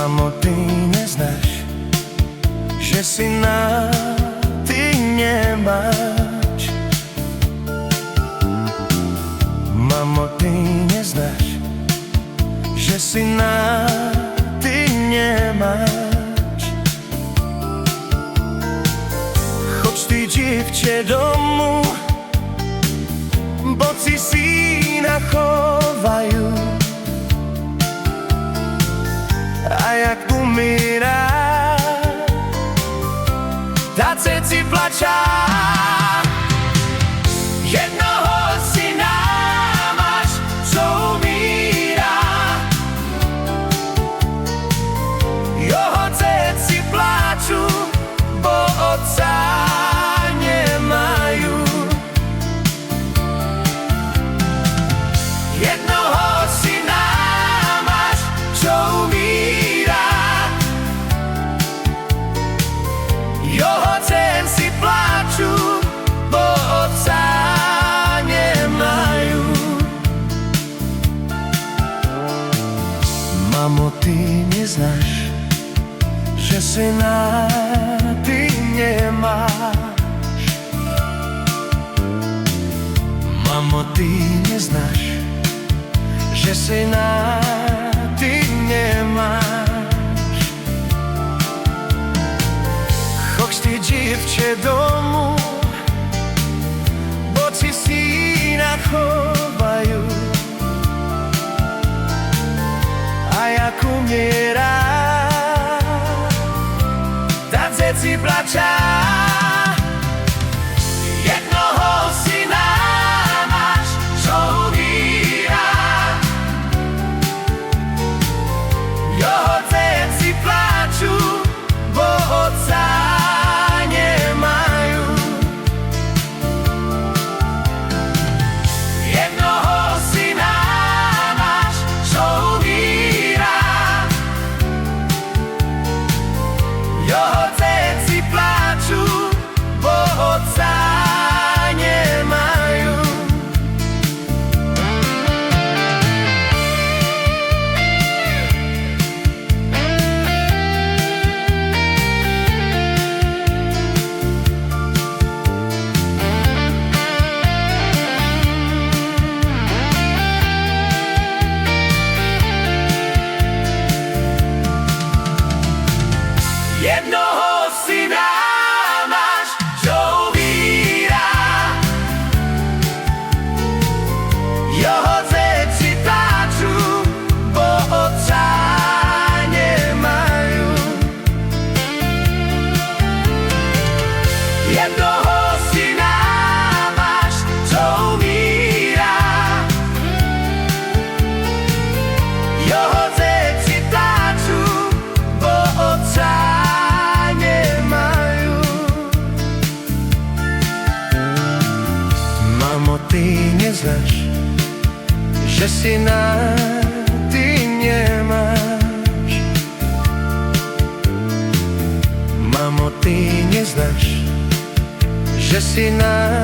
Mamo, ty neznáš, že syna ty nemáš. Mamo, ty neznáš, že syna ty nemáš. Choď ty, dziewczę, domu, bo ci syna chowają. A jak umiera, tak ci plača. Jednoho syna máš, co umíra. Jeho ceci plaču, bo otca nemajú. Jednoho syna máš, co umíra. Jeho ceci plaču, bo otca nemajú. Mamo, ty neznáš, že syna ty nemáš. Mamo, ty neznáš, že syna ty nemáš. Choď ty, dziewczę, domu, bo ci syna chowajú. A jak umiera, tak ci plača. Jednoho syna máš, čo umíra. Jeho ceci plaču, bo otca nemajú. Jednoho syna máš, čo umíra. Jeho ceci plaču, bo otca nemajú. Jednoho syna máš, čo umíra. Jeho ceci plaču, bo otca nemajú. Jednoho syna máš, čo umíra. Jeho ceci plaču, bo otca nemajú. Mamo, ty neznáš, že syna ty nemáš. Mamo, ty neznáš, že syna